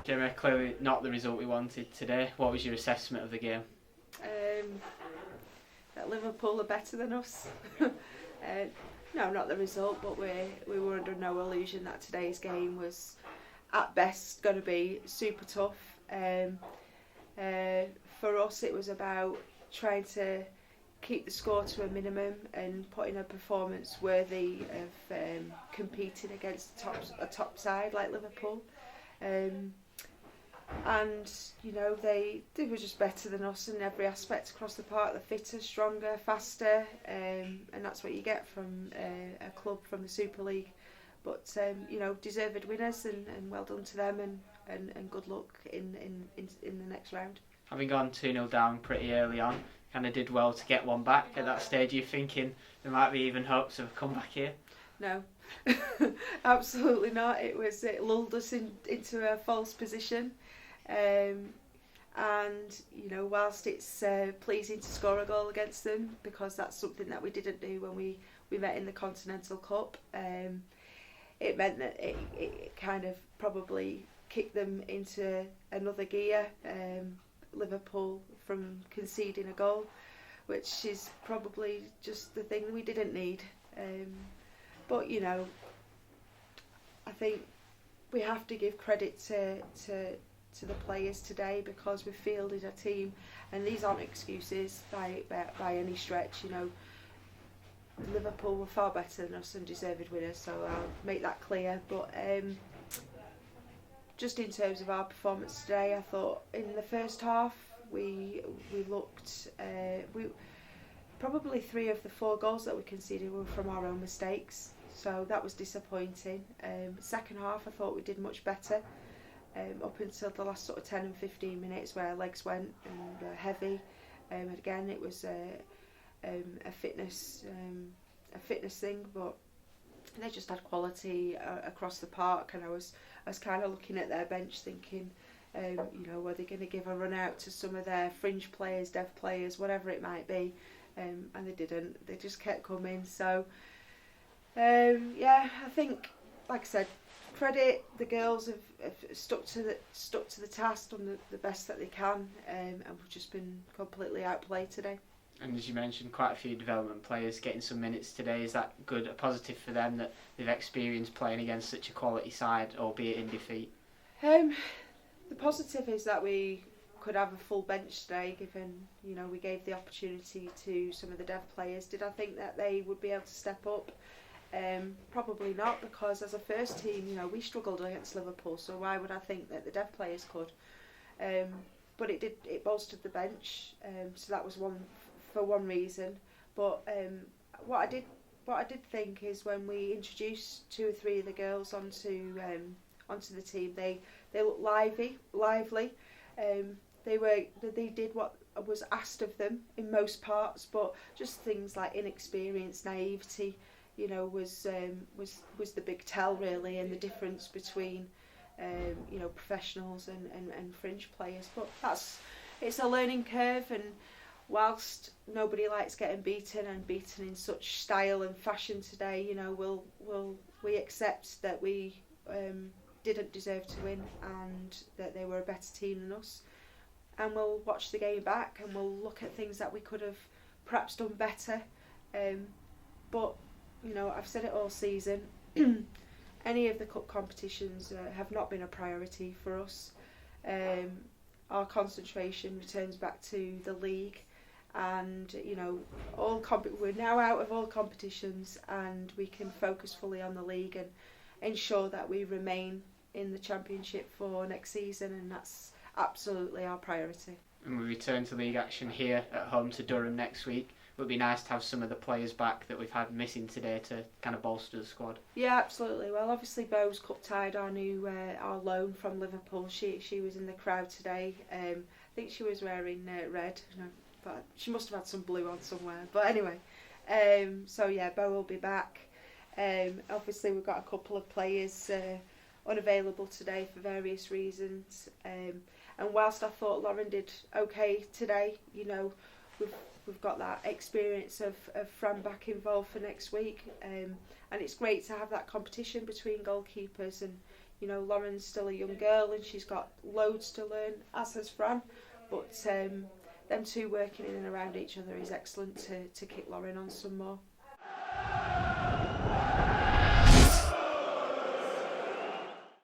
Gemma, clearly not the result we wanted today. What was your assessment of the game? That Liverpool are better than us. No, not the result, but we were under no illusion that today's game was at best going to be super tough. For us, it was about trying to keep the score to a minimum and putting a performance worthy of competing against a top side like Liverpool. And you know, they were just better than us in every aspect across the park. They're fitter, stronger, faster, and that's what you get from a club from the Super League. But you know, deserved winners, and well done to them, and good luck in the next round. Having gone 2-0 down pretty early on, kind of did well to get one back. At that stage, you're thinking there might be even hopes of a comeback here? No, absolutely not. It lulled us into a false position. And you know, whilst it's pleasing to score a goal against them, because that's something that we didn't do when we met in the Continental Cup, it meant that it kind of probably kicked them into another gear, Liverpool, from conceding a goal, which is probably just the thing we didn't need. But you know, I think we have to give credit to the players today, because we fielded a team, and these aren't excuses by any stretch. You know, Liverpool were far better than us and deserved winners, so I'll make that clear. But just in terms of our performance today, I thought in the first half we looked probably 3 of the 4 goals that we conceded were from our own mistakes, so that was disappointing. Second half, I thought we did much better. Up until the last sort of 10 and 15 minutes, where our legs went and heavy. Again, it was a fitness thing, but they just had quality across the park, and I was kind of looking at their bench thinking, you know, were they going to give a run out to some of their fringe players, dev players, whatever it might be, and they didn't. They just kept coming. So yeah, I think, like I said, credit, the girls have stuck to the task, done the best that they can, and we've just been completely outplayed today. And as you mentioned, quite a few development players getting some minutes today. Is that good, a positive for them that they've experienced playing against such a quality side, albeit in defeat? The positive is that we could have a full bench today, given, you know, we gave the opportunity to some of the dev players. Did I think that they would be able to step up? Probably not, because as a first team, you know, we struggled against Liverpool, so why would I think that the dev players could? But it bolstered the bench, so that was one reason. But what I did think is, when we introduced 2 or 3 of the girls onto the team, they looked lively. They did what was asked of them in most parts, but just things like inexperience, naivety, you know, was the big tell really, and the difference between you know, professionals and fringe players. But it's a learning curve, and whilst nobody likes getting beaten in such style and fashion today, you know, we accept that we didn't deserve to win, and that they were a better team than us, and we'll watch the game back and we'll look at things that we could have perhaps done better. But you know, I've said it all season, any of the cup competitions have not been a priority for us. Our concentration returns back to the league, and you know, we're now out of all competitions, and we can focus fully on the league and ensure that we remain in the Championship for next season, and that's absolutely our priority. And we return to league action here at home to Durham next week. It would be nice to have some of the players back that we've had missing today to kind of bolster the squad. Yeah, absolutely. Well, obviously Bo's cup-tied our loan from Liverpool. She was in the crowd today. I think she was wearing red, you know, but she must have had some blue on somewhere. But anyway, so yeah, Bo will be back. Obviously we've got a couple of players unavailable today for various reasons. And whilst I thought Lauren did okay today, you know, we've got that experience of Fran back involved for next week, and it's great to have that competition between goalkeepers, and You know, Lauren's still a young girl and she's got loads to learn, as has Fran. But them two working in and around each other is excellent to kick Lauren on some more.